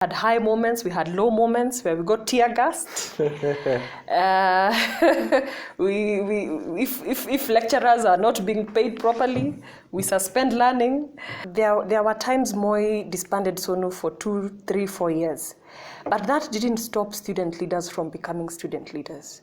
Had high moments, we had low moments where we got tear gassed. If lecturers are not being paid properly, we suspend learning. There were times Moi disbanded Sono for 2, 3, 4 years. But that didn't stop student leaders from becoming student leaders.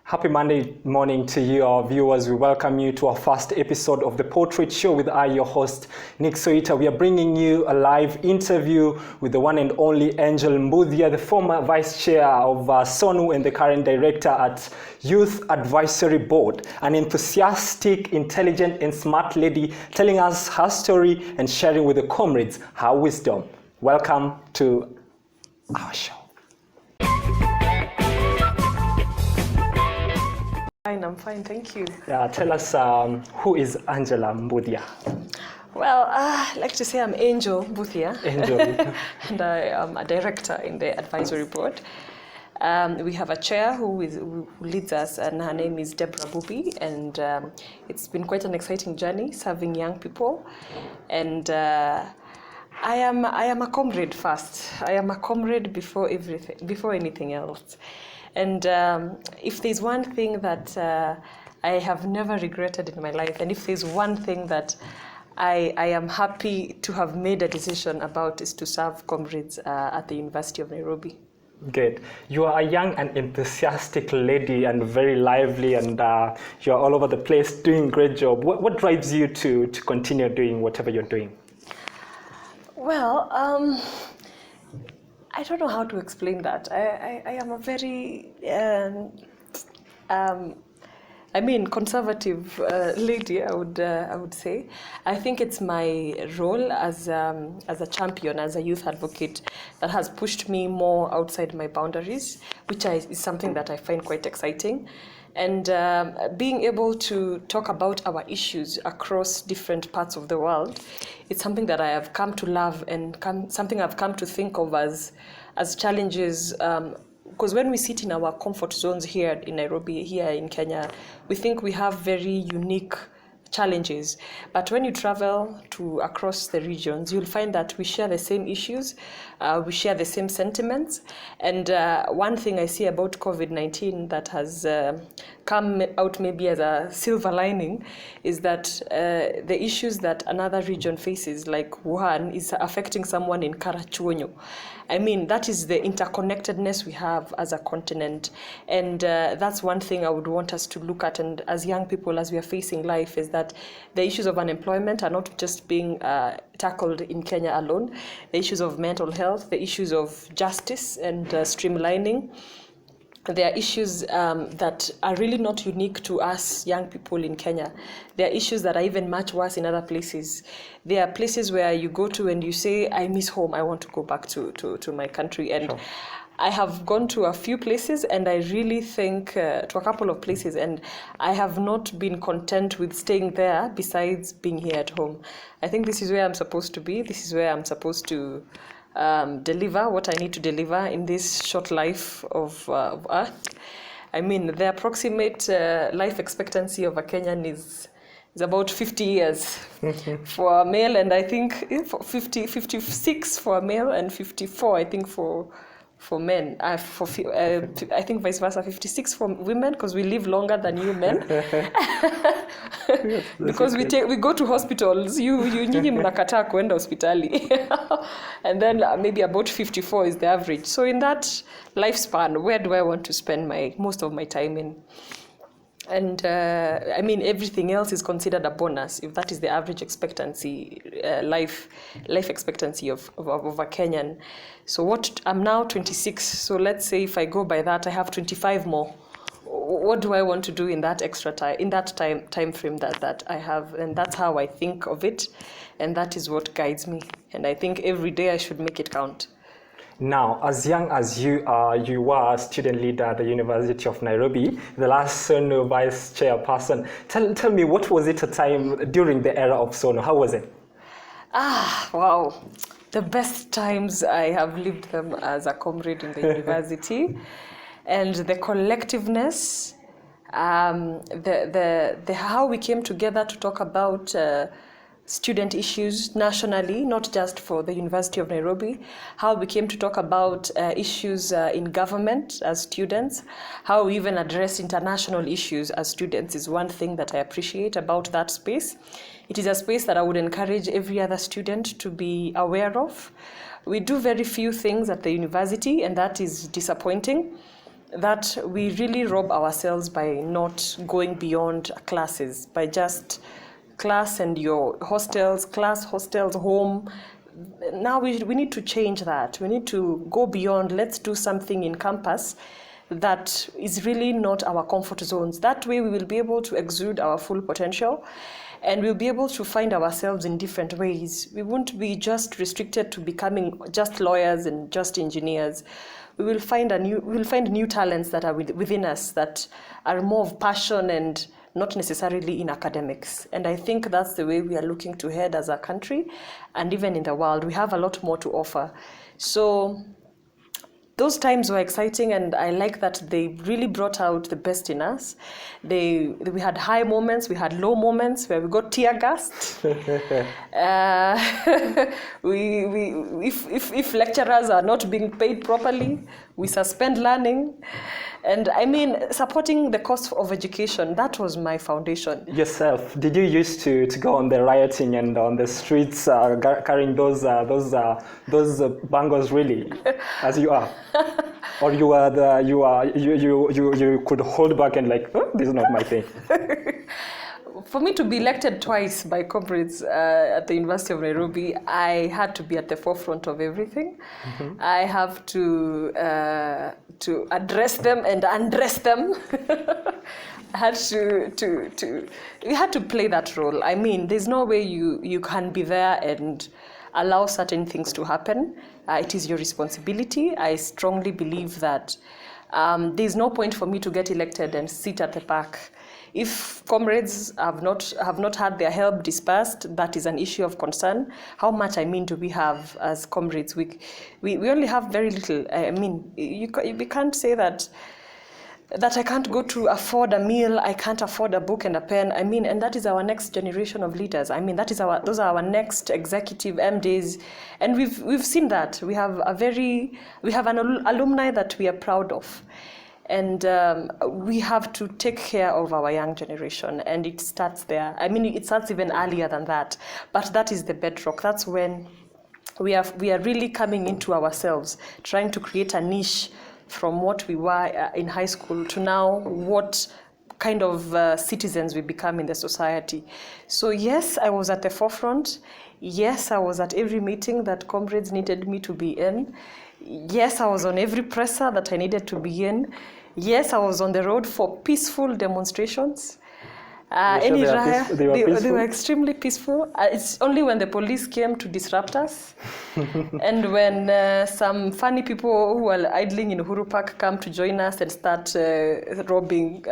Happy Monday morning to you, our viewers. We welcome you to our first episode of the Portrait Show with your host, Nick SOITA. We are bringing you a live interview with the one and only Angela Mudia, the former vice chair of Sono and the current director at Youth Advisory Board. An enthusiastic, intelligent and smart lady telling us her story and sharing with the comrades her wisdom. Welcome to our show. I'm fine, thank you. Yeah, tell us, who is Angela Mudia? Well, I like to say I'm Angel Mudia. Angel. And I am a director in the advisory board. We have a chair who leads us, and her name is Deborah Bubi, and it's been quite an exciting journey serving young people. And I am a comrade first. I am a comrade before anything else. And if there's one thing that I have never regretted in my life, and if there's one thing that I am happy to have made a decision about, is to serve comrades at the University of Nairobi. Good. You are a young and enthusiastic lady and very lively, and you're all over the place doing a great job. What drives you to continue doing whatever you're doing? Well, I don't know how to explain that. I am a very, conservative lady, I would say. I think it's my role as a champion, as a youth advocate, that has pushed me more outside my boundaries, which is something that I find quite exciting. And being able to talk about our issues across different parts of the world, it's something that I have come to love and something I've come to think of as challenges. Because when we sit in our comfort zones here in Nairobi, here in Kenya, we think we have very unique challenges. But when you travel across the regions, you'll find that we share the same issues, we share the same sentiments. And one thing I see about COVID-19 that has come out maybe as a silver lining is that the issues that another region faces, like Wuhan, is affecting someone in Karachuonyo. I mean, that is the interconnectedness we have as a continent. And that's one thing I would want us to look at. And as young people, as we are facing life, is that the issues of unemployment are not just being tackled in Kenya alone. The issues of mental health, the issues of justice and streamlining. There are issues that are really not unique to us young people in Kenya. There are issues that are even much worse in other places. There are places where you go to and you say, I miss home, I want to go back to my country. And sure. I have gone to a few places, and I really think to a couple of places, and I have not been content with staying there besides being here at home. I think this is where I'm supposed to be. This is where I'm supposed to deliver what I need to deliver in this short life of Earth. I mean, the approximate life expectancy of a Kenyan is about 50 years for a male, and I think 56 for a male, and 54 I think for men. I think vice versa, 56 for women, because we live longer than you men. Because we go to hospitals, nyinyi mnakataa kuenda hospitali. And then maybe about 54 is the average. So in that lifespan, where do I want to spend most of my time in? And everything else is considered a bonus if that is the average expectancy, life expectancy of a Kenyan. So I'm now 26. So let's say if I go by that, I have 25 more. What do I want to do in that extra time, in that time frame that I have? And that's how I think of it, and that is what guides me. And I think every day I should make it count. Now, as young as you are, you were a student leader at the University of Nairobi, the last Sono vice chairperson. Tell me, what was it a time during the era of Sono? How was it? Wow. The best times I have lived them as a comrade in the university. And the collectiveness, the how we came together to talk about student issues nationally, not just for the University of Nairobi, how we came to talk about issues in government as students, how we even address international issues as students is one thing that I appreciate about that space. It is a space that I would encourage every other student to be aware of. We do very few things at the university, and that is disappointing, that we really rob ourselves by not going beyond classes, by just class and your hostels, class, hostels, home. Now we need to change that. We need to go beyond. Let's do something in campus that is really not our comfort zones. That way we will be able to exude our full potential, and we'll be able to find ourselves in different ways. We won't be just restricted to becoming just lawyers and just engineers. We will find new talents that are within us that are more of passion and not necessarily in academics. And I think that's the way we are looking to head as a country, and even in the world. We have a lot more to offer. So those times were exciting, and I like that they really brought out the best in us. We had high moments, we had low moments where we got tear gassed. If lecturers are not being paid properly, we suspend learning. And I mean, supporting the cost of education, that was my foundation. Yourself, did you used to go on the rioting and on the streets carrying those bangles really, as you are? Or you could hold back and like, oh, this is not my thing? For me to be elected twice by comrades at the University of Nairobi, I had to be at the forefront of everything. Mm-hmm. I have to address them and undress them. I had we had to play that role. I mean, there's no way you can be there and allow certain things to happen. It is your responsibility. I strongly believe that there's no point for me to get elected and sit at the back. If comrades have not had their help dispersed, that is an issue of concern. How much, do we have as comrades? We only have very little. I mean, we can't say that I can't go to afford a meal, I can't afford a book and a pen. I mean, and that is our next generation of leaders. I mean, those are our next executive MDs, and we've seen that. We have an alumni that we are proud of. And we have to take care of our young generation, and it starts there. I mean, it starts even earlier than that, but that is the bedrock. That's when we are really coming into ourselves, trying to create a niche from what we were in high school to now what kind of citizens we become in the society. So yes, I was at the forefront. Yes, I was at every meeting that comrades needed me to be in. Yes, I was on every presser that I needed to be in. Yes, I was on the road for peaceful demonstrations. They were extremely peaceful. It's only when the police came to disrupt us, and when some funny people who are idling in Uhuru Park come to join us and start robbing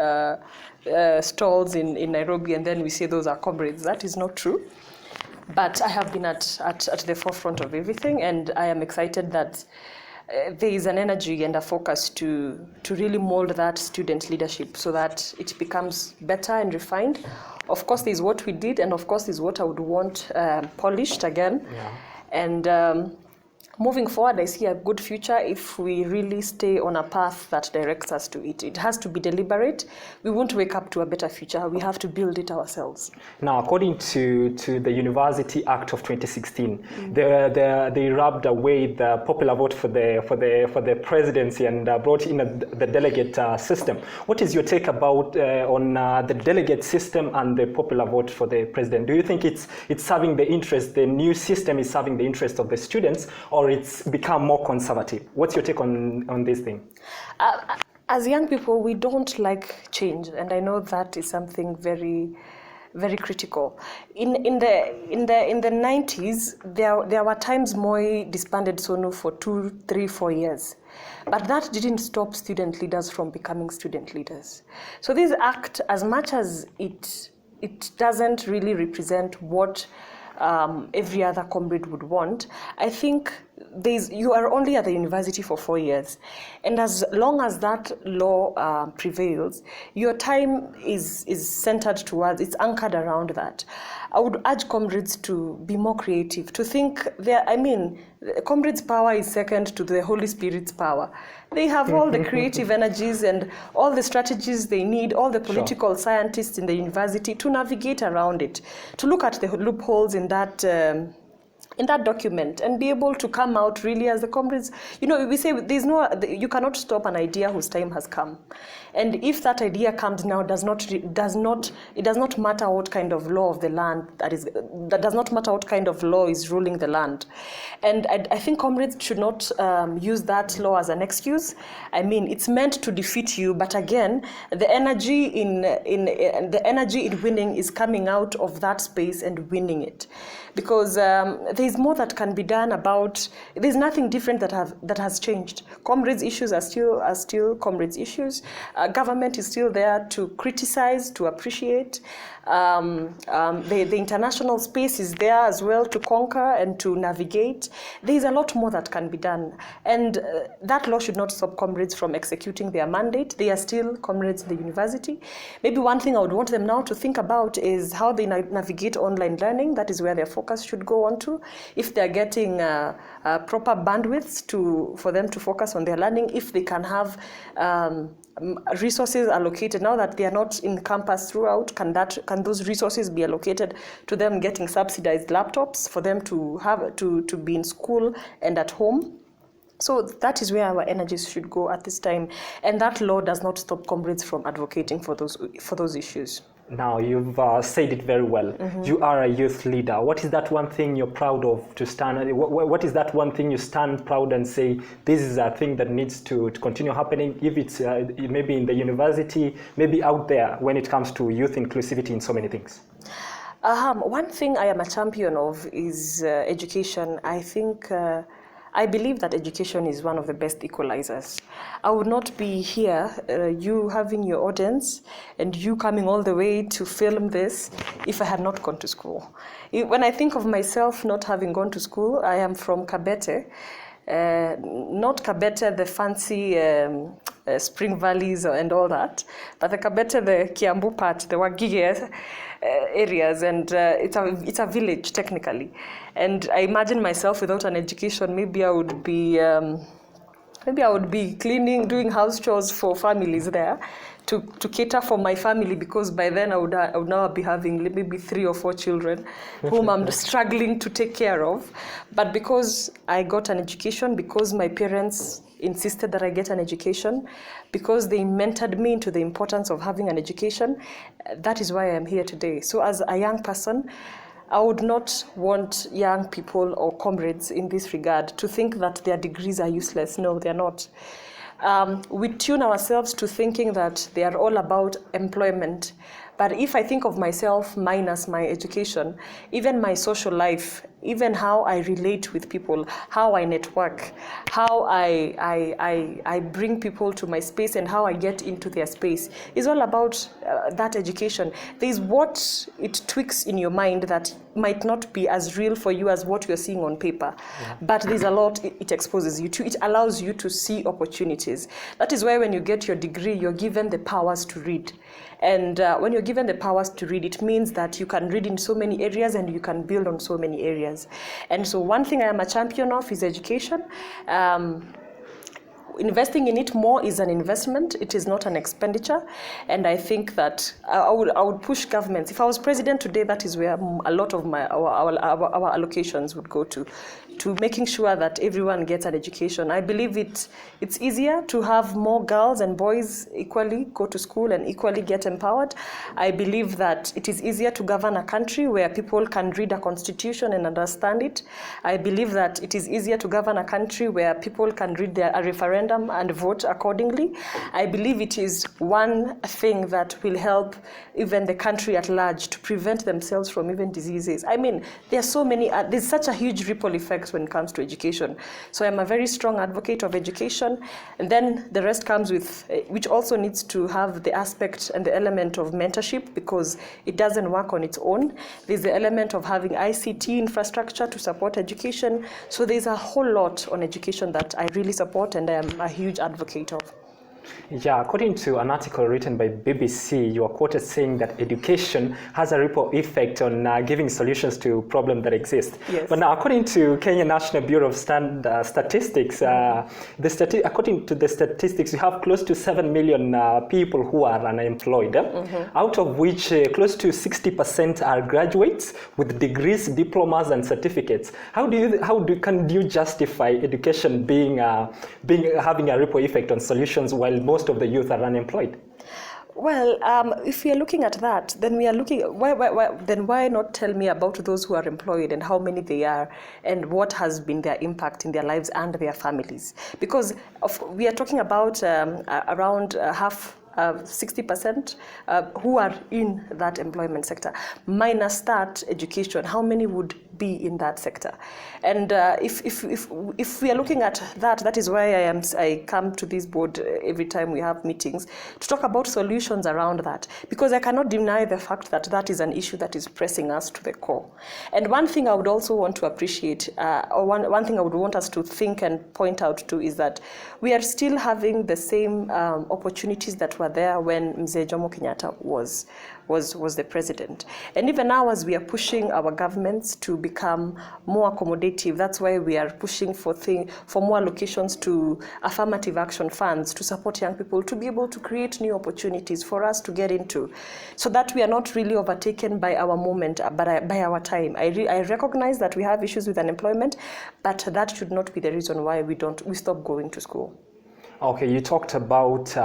stalls in Nairobi, and then we say those are comrades. That is not true. But I have been at the forefront of everything, and I am excited that there is an energy and a focus to really mold that student leadership so that it becomes better and refined. Of course, there's what we did, and of course, there's what I would want polished again. Yeah. And moving forward, I see a good future if we really stay on a path that directs us to it. It has to be deliberate. We won't wake up to a better future. We have to build it ourselves. Now, according to the University Act of 2016, they rubbed away the popular vote for the presidency and brought in the delegate system. What is your take about on the delegate system and the popular vote for the president? Do you think it's serving the interest? The new system is serving the interest of the students, or it's become more conservative? What's your take on this thing? As young people, we don't like change, and I know that is something very, very critical. In the 90s, there were times Moi disbanded Sono for 2, 3, 4 years, but that didn't stop student leaders from becoming student leaders. So this act, as much as it doesn't really represent what every other comrade would want, I think you are only at the university for 4 years, and as long as that law prevails, your time is centered towards, it's anchored around that. I would urge comrades to be more creative, to think comrades' power is second to the Holy Spirit's power. They have all the creative energies and all the strategies they need, all the political scientists in the university to navigate around it, to look at the loopholes in that document and be able to come out really as the comrades. We say you cannot stop an idea whose time has come. And if that idea comes now, it does not matter what kind of law of the land that does not matter what kind of law is ruling the land. And I think comrades should not use that law as an excuse. I mean, it's meant to defeat you, but again, the energy in winning is coming out of that space and winning it. Because there's more that can be done there's nothing different that has changed. Comrades' issues are still comrades' issues. Government is still there to criticize, to appreciate. The international space is there as well to conquer and to navigate. There's a lot more that can be done. And that law should not stop comrades from executing their mandate. They are still comrades in the university. Maybe one thing I would want them now to think about is how they navigate online learning. That is where their focus should go on to. If they're getting proper bandwidths for them to focus on their learning, if they can have resources allocated now that they are not in campus throughout, can those resources be allocated to them getting subsidized laptops for them to have to be in school and at home? So that is where our energies should go at this time, and that law does not stop comrades from advocating for those issues. Now, you've said it very well. Mm-hmm. You are a youth leader. What is that one thing you're proud of to stand? What is that one thing you stand proud and say, this is a thing that needs to continue happening, if it's maybe in the university, maybe out there when it comes to youth inclusivity in so many things? One thing I am a champion of is education. I believe that education is one of the best equalizers. I would not be here, you having your audience, and you coming all the way to film this if I had not gone to school. When I think of myself not having gone to school, I am from Kabete. Not Kabete, the fancy Spring Valleys and all that, but the Kabete, the Kiambu part, the Wagige areas, and it's a village technically. And I imagine myself without an education, maybe I would be cleaning, doing house chores for families there to cater for my family, because by then I would now be having maybe 3 or 4 children whom I'm struggling to take care of. But because I got an education, because my parents insisted that I get an education, because they mentored me into the importance of having an education, that is why I am here today. So as a young person, I would not want young people or comrades in this regard to think that their degrees are useless. No, they're not. We tune ourselves to thinking that they are all about employment. But if I think of myself minus my education, even my social life, even how I relate with people, how I network, how I bring people to my space and how I get into their space is all about that education. There's what it tweaks in your mind that might not be as real for you as what you're seeing on paper. Yeah. But there's a lot it exposes you to. It allows you to see opportunities. That is why when you get your degree, you're given the powers to read. And when you're given the powers to read, it means that you can read in so many areas and you can build on so many areas. And so one thing I am a champion of is education. Investing in it more is an investment. It is not an expenditure. And I think that I would push governments. If I was president today, that is where a lot of our allocations would go to making sure that everyone gets an education. I believe it's easier to have more girls and boys equally go to school and equally get empowered. I believe that it is easier to govern a country where people can read a constitution and understand it. I believe that it is easier to govern a country where people can read a referendum and vote accordingly. I believe it is one thing that will help even the country at large to prevent themselves from even diseases. I mean, there are so many, there's such a huge ripple effect aspects when it comes to education. So I'm a very strong advocate of education. And then the rest comes with, which also needs to have the aspect and the element of mentorship, because it doesn't work on its own. There's the element of having ICT infrastructure to support education. So there's a whole lot on education that I really support and I am a huge advocate of. Yeah, according to an article written by BBC, you are quoted saying that education has a ripple effect on giving solutions to problems that exist. Yes. But now, according to Kenya National Bureau of Statistics, according to the statistics, you have close to 7 million people who are unemployed, out of which close to 60% are graduates with degrees, diplomas, and certificates. Can you justify education having a ripple effect on solutions while most of the youth are unemployed? Well, if we are looking at that, then we are looking. Why not tell me about those who are employed and how many they are, and what has been their impact in their lives and their families? Because we are talking about around half. 60% who are in that employment sector. Minus that education, how many would be in that sector? And if we are looking at that, that is why I come to this board every time we have meetings to talk about solutions around that, because I cannot deny the fact that that is an issue that is pressing us to the core. And one thing I would also want to appreciate, or one thing I would want us to think and point out to, is that we are still having the same opportunities that were there when Mzee Jomo Kenyatta was the president. And even now, as we are pushing our governments to become more accommodative, that's why we are pushing for more allocations to affirmative action funds to support young people to be able to create new opportunities for us to get into, so that we are not really overtaken by our moment, but by our time. I recognize that we have issues with unemployment, but that should not be the reason why we stop going to school. Okay, you talked about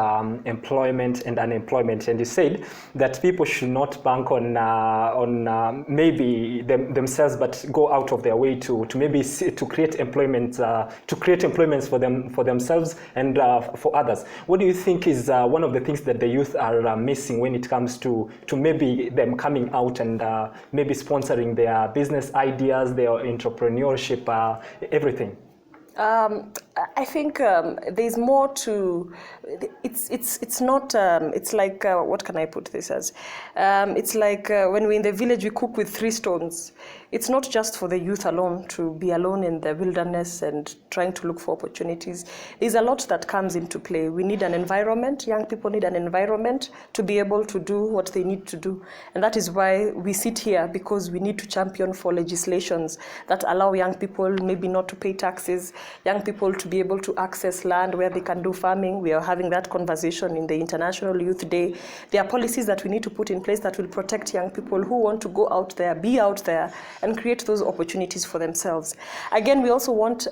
employment and unemployment, and you said that people should not bank on maybe themselves, but go out of their way to create employment employments for themselves and for others. What do you think is one of the things that the youth are missing when it comes to maybe them coming out and maybe sponsoring their business ideas, their entrepreneurship, everything? I think there's more to. It's not. It's like what can I put this as? It's like when we're in the village, we cook with 3 stones. It's not just for the youth alone to be alone in the wilderness and trying to look for opportunities. There's a lot that comes into play. We need an environment. Young people need an environment to be able to do what they need to do, and that is why we sit here, because we need to champion for legislations that allow young people maybe not to pay taxes, young people to be able to access land where they can do farming. We are having that conversation in the International Youth Day. There are policies that we need to put in place that will protect young people who want to go out there, be out there, and create those opportunities for themselves. Again, we also want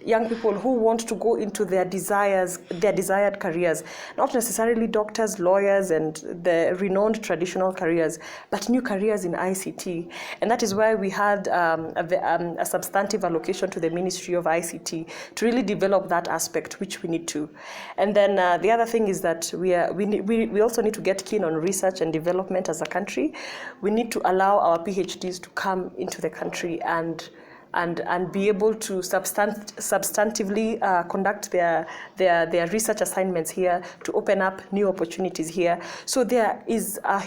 young people who want to go into their desired careers, not necessarily doctors, lawyers, and the renowned traditional careers, but new careers in ICT. And that is why we had a substantive allocation to the Ministry of ICT to really develop that aspect, which we need to. And then the other thing is that we also need to get keen on research and development as a country. We need to allow our PhDs to come into the country and be able to substantively conduct their research assignments here, to open up new opportunities here. So there is a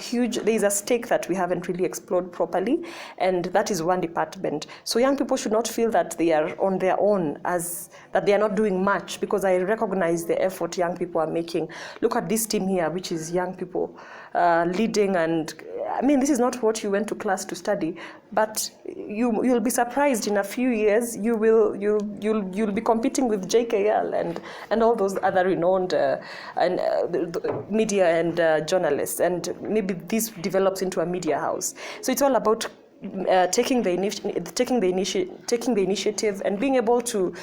stake that we haven't really explored properly, and that is one department. So young people should not feel that they are on their own, that they are not doing much, because I recognize the effort young people are making. Look at this team here, which is young people leading, and I mean, this is not what you went to class to study, but you'll be surprised in a few years you'll be competing with JKL and all those other renowned media and journalists, and maybe this develops into a media house. So it's all about taking the initiative and being able to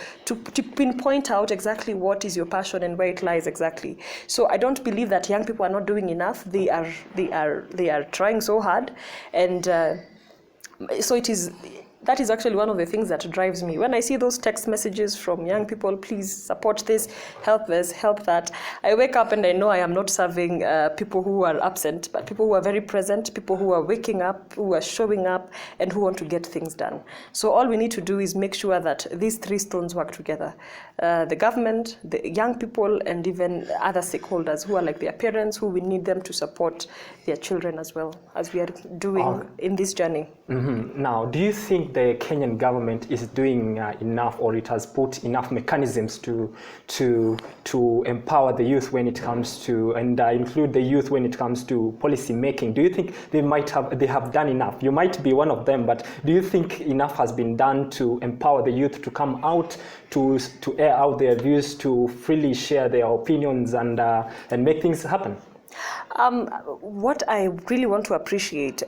pinpoint out exactly what is your passion and where it lies exactly. So I don't believe that young people are not doing enough. They are trying so hard, and so it is. that is actually one of the things that drives me. When I see those text messages from young people, please support this, help that, I wake up and I know I am not serving people who are absent, but people who are very present, people who are waking up, who are showing up, and who want to get things done. So all we need to do is make sure that these three stones work together. The government, the young people, and even other stakeholders who are like their parents, who we need them to support their children as well, as we are doing in this journey. Mm-hmm. Now, do you think the Kenyan government is doing enough, or it has put enough mechanisms to empower the youth when it comes to, and include the youth when it comes to policy making? Do you think they have done enough? You might be one of them, but do you think enough has been done to empower the youth to come out, to air out their views, to freely share their opinions and make things happen? What I really want to appreciate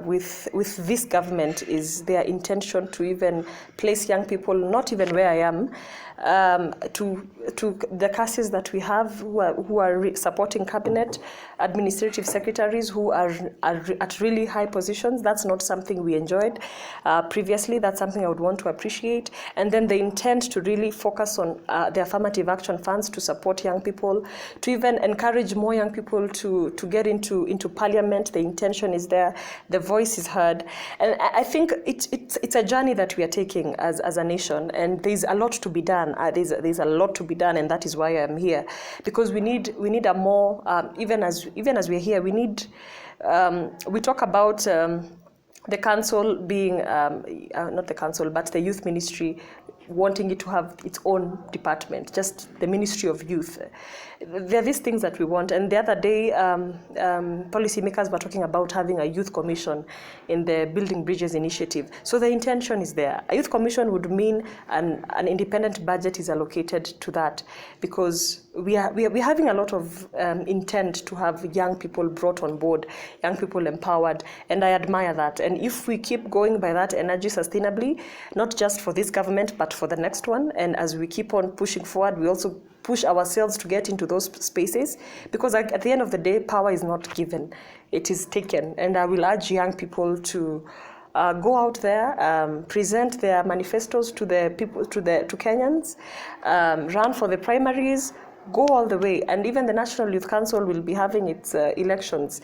with this government is their intention to even place young people, not even where I am, to the classes that we have who are supporting cabinet, administrative secretaries who are at really high positions. That's not something we enjoyed previously. That's something I would want to appreciate. And then the intent to really focus on the affirmative action funds to support young people, to even encourage more young people to get into parliament. The intention is there, the voice is heard, and I think it's a journey that we are taking as a nation, and there's a lot to be done. There's a lot to be done, and that is why I'm here, because we need a more even as we're here, we need we talk about the council being not the council, but the youth ministry wanting it to have its own department, just the Ministry of Youth. There are these things that we want. And the other day, policymakers were talking about having a youth commission in the Building Bridges initiative. So the intention is there. A youth commission would mean an independent budget is allocated to that, because we are having a lot of intent to have young people brought on board, young people empowered, and I admire that. And if we keep going by that energy sustainably, not just for this government, but for the next one, and as we keep on pushing forward, we also push ourselves to get into those spaces, because at the end of the day, power is not given, it is taken. And I will urge young people to go out there, present their manifestos to the people, to Kenyans, run for the primaries, go all the way. And even the National Youth Council will be having its elections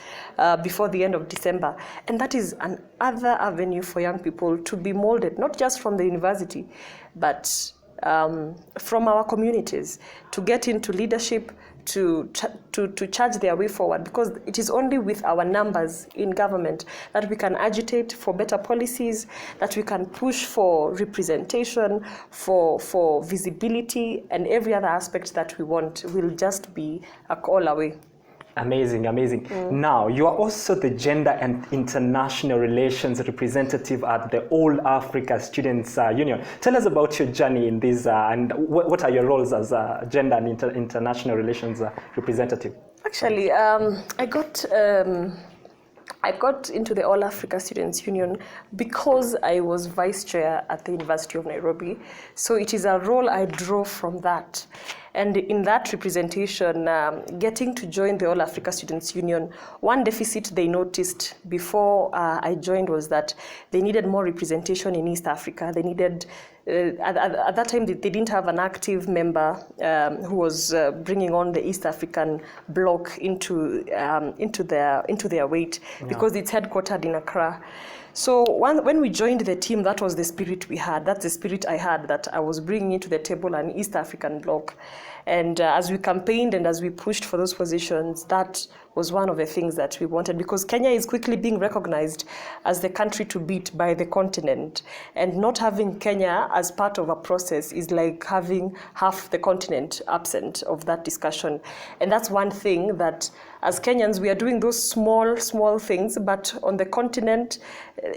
before the end of December. And that is another avenue for young people to be molded, not just from the university, but from our communities, to get into leadership, to charge their way forward, because it is only with our numbers in government that we can agitate for better policies, that we can push for representation, for visibility, and every other aspect that we want will just be a call away. Amazing, amazing. Now, you are also the Gender and International Relations representative at the All Africa Students Union. Tell us about your journey in this, and what are your roles as a Gender and International Relations representative? Actually, I got into the All Africa Students Union because I was vice chair at the University of Nairobi. So it is a role I drove from that. And in that representation, getting to join the All Africa Students Union, one deficit they noticed before I joined was that they needed more representation in East Africa. They needed, at that time, they didn't have an active member who was bringing on the East African bloc into their weight, because it's headquartered in Accra. So when we joined the team, that was the spirit we had. That's the spirit I had, that I was bringing into the table an East African bloc. And as we campaigned and as we pushed for those positions, that was one of the things that we wanted, because Kenya is quickly being recognized as the country to beat by the continent. And not having Kenya as part of a process is like having half the continent absent of that discussion. And that's one thing that, as Kenyans, we are doing those small things, but on the continent,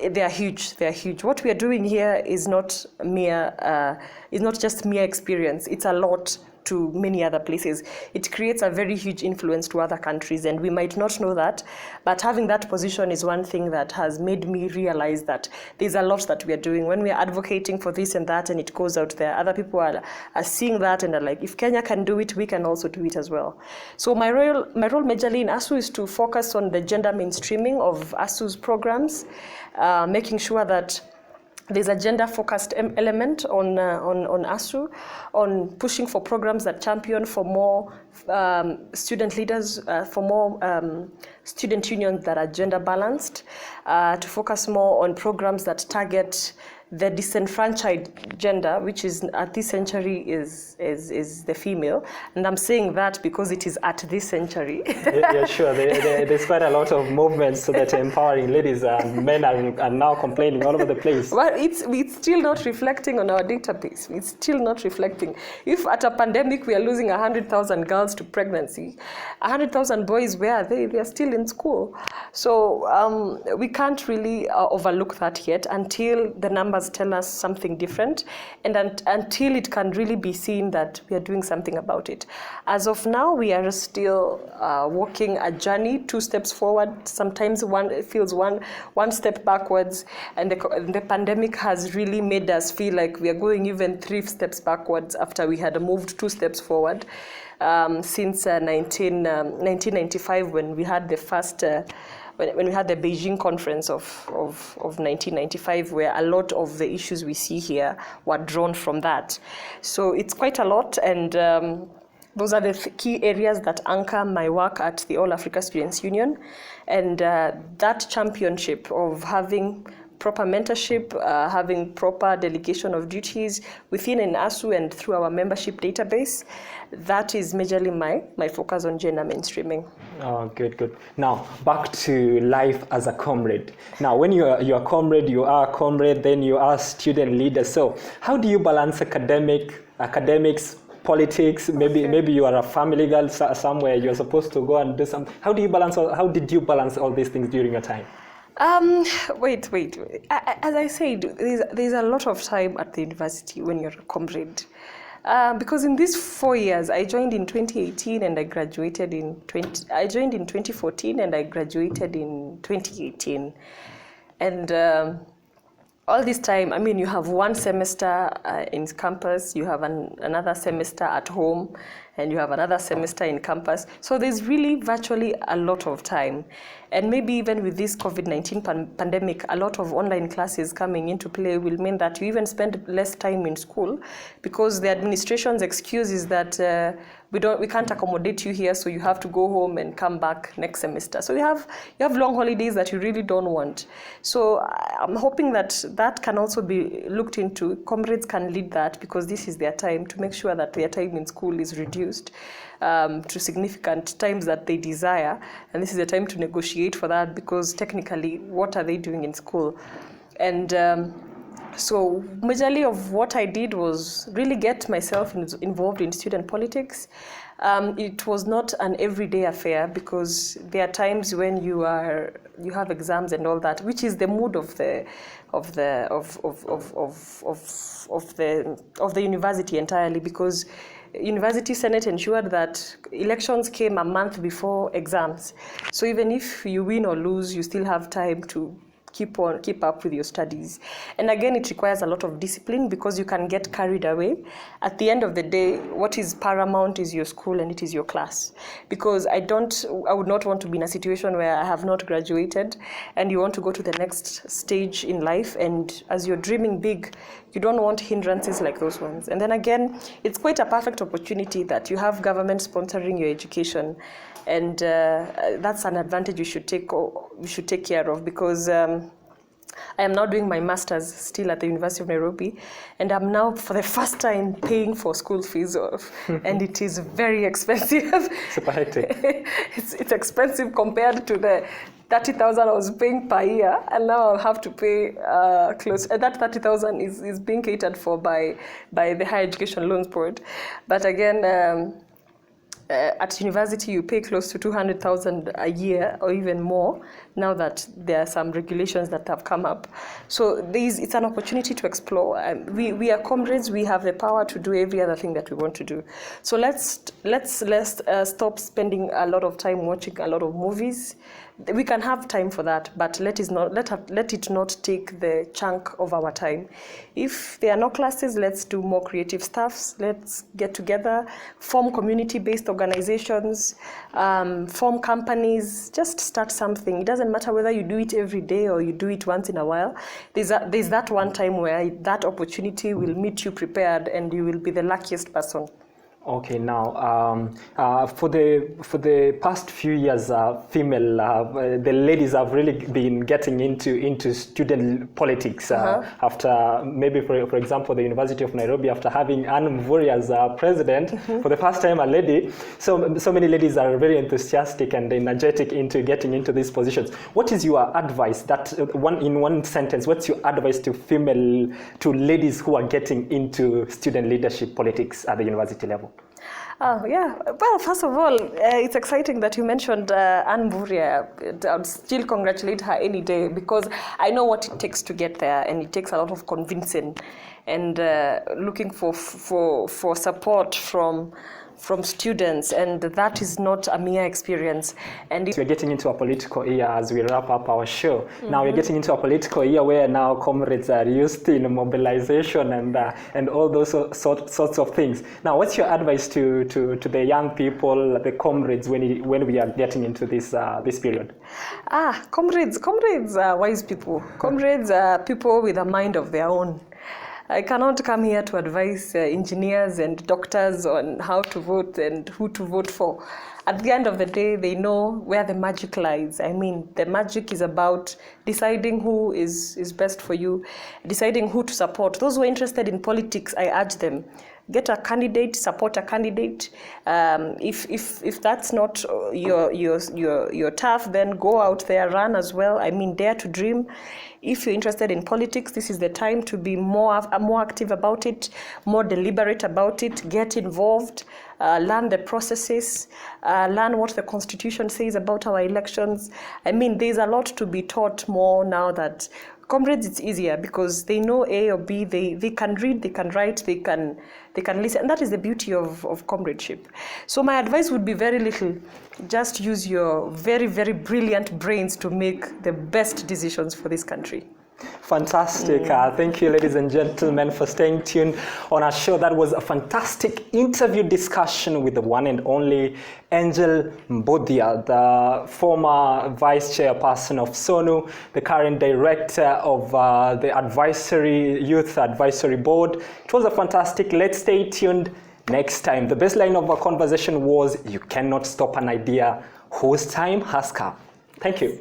they are huge. They are huge. What we are doing here is not just mere experience. It's a lot to many other places. It creates a very huge influence to other countries, and we might not know that, but having that position is one thing that has made me realize that there's a lot that we are doing. When we are advocating for this and that and it goes out there, other people are seeing that and are like, if Kenya can do it, we can also do it as well. So my role majorly in ASU is to focus on the gender mainstreaming of ASU's programs, making sure that There's a gender-focused element on ASU, on pushing for programs that champion for more student leaders, for more student unions that are gender-balanced, to focus more on programs that target the disenfranchised gender, which is at this century is the female. And I'm saying that because it is at this century. Yeah, sure. There's quite a lot of movements that are empowering ladies, and men are now complaining all over the place. Well, it's still not reflecting on our database. It's still not reflecting. If at a pandemic we are losing 100,000 girls to pregnancy, 100,000 boys, where are they? They are still in school. So we can't really overlook that yet until the numbers tell us something different, and until it can really be seen that we are doing something about it. As of now, we are still walking a journey, 2 steps forward. Sometimes it feels one step backwards, and the pandemic has really made us feel like we are going even 3 steps backwards after we had moved 2 steps forward since 1995, when we had the first. When we had the Beijing conference of 1995, where a lot of the issues we see here were drawn from that. So it's quite a lot, and those are the key areas that anchor my work at the All Africa Students Union. And that championship of having proper mentorship, having proper delegation of duties within an ASU and through our membership database, that is majorly my focus on gender mainstreaming. Oh, good. Now, back to life as a comrade. Now, when you're a comrade, you are a comrade, then you are student leader. So how do you balance academics, politics? Maybe you are a family girl somewhere, you're supposed to go and do something. How did you balance all these things during your time? Wait. As I said, there's a lot of time at the university when you're a comrade. Because in these 4 years, I joined in 2018 and I graduated I joined in 2014 and I graduated in 2018. And all this time, I mean, you have 1 semester in campus, you have another semester at home, and you have another semester in campus. So there's really virtually a lot of time. And maybe even with this COVID-19 pandemic, a lot of online classes coming into play will mean that you even spend less time in school, because the administration's excuse is that we can't accommodate you here, so you have to go home and come back next semester. So you have long holidays that you really don't want. So I'm hoping that can also be looked into. Comrades can lead that, because this is their time to make sure that their time in school is reduced to significant times that they desire. And this is the time to negotiate for that, because technically, what are they doing in school? And so majorly of what I did was really get myself involved in student politics. It was not an everyday affair, because there are times when you have exams and all that, which is the mood of the university entirely, because University Senate ensured that elections came a month before exams. So even if you win or lose, you still have time to keep up with your studies. And again, it requires a lot of discipline, because you can get carried away. At the end of the day, what is paramount is your school and it is your class. Because I would not want to be in a situation where I have not graduated and you want to go to the next stage in life, and as you're dreaming big, you don't want hindrances like those ones. And then again, it's quite a perfect opportunity that you have government sponsoring your education. And that's an advantage you should take care of, because I am now doing my master's still at the University of Nairobi, and I'm now for the first time paying for school fees, and it is very expensive. Super hectic. It's expensive compared to the 30,000 I was paying per year, and now I'll have to pay close. That 30,000 is being catered for by the Higher Education Loans Board, but again. At university, you pay close to 200,000 a year or even more, now that there are some regulations that have come up. So it's an opportunity to explore. We are comrades. We have the power to do every other thing that we want to do. So let's stop spending a lot of time watching a lot of movies. we can have time for that, but let it not take the chunk of our time. If there are no classes, let's do more creative stuffs. Let's get together, form community-based organizations, form companies, just start something. It doesn't matter whether you do it every day or you do it once in a while. There's that one time where that opportunity will meet you prepared and you will be the luckiest person. Okay, now for the past few years, the ladies have really been getting into student politics after maybe for example the University of Nairobi, after having Angela Mudia as president for the first time, a lady. So many ladies are very enthusiastic and energetic into getting into these positions. What is your advice? In one sentence, what's your advice to ladies who are getting into student leadership politics at the university level? Oh, yeah. Well, first of all, it's exciting that you mentioned Anne Mudia. I would still congratulate her any day, because I know what it takes to get there, and it takes a lot of convincing and looking for support from students, and that is not a mere experience. And we're getting into a political year as we wrap up our show. Now we're getting into a political year where now comrades are used in mobilization and all those sorts of things. Now, what's your advice to the young people, the comrades, when we are getting into this period? Comrades are wise people. Comrades are people with a mind of their own. I cannot come here to advise engineers and doctors on how to vote and who to vote for. At the end of the day, they know where the magic lies. I mean, the magic is about deciding who is best for you, deciding who to support. Those who are interested in politics, I urge them, get a candidate, support a candidate. If that's not your turf, then go out there, run as well. I mean, dare to dream. If you're interested in politics, this is the time to be more active about it, more deliberate about it, get involved, learn the processes, learn what the Constitution says about our elections. I mean, there's a lot to be taught more now that comrades, it's easier because they know A or B, they can read, they can write, they can listen, and that is the beauty of comradeship. So my advice would be very little. Just use your very, very brilliant brains to make the best decisions for this country. Fantastic. Thank you, ladies and gentlemen, for staying tuned on our show. That was a fantastic interview discussion with the one and only Angela Mudia, the former vice chairperson of Sono, the current director of the Youth Advisory Board. It was a fantastic. Let's stay tuned next time. The best line of our conversation was, "You cannot stop an idea whose time has come." Thank you.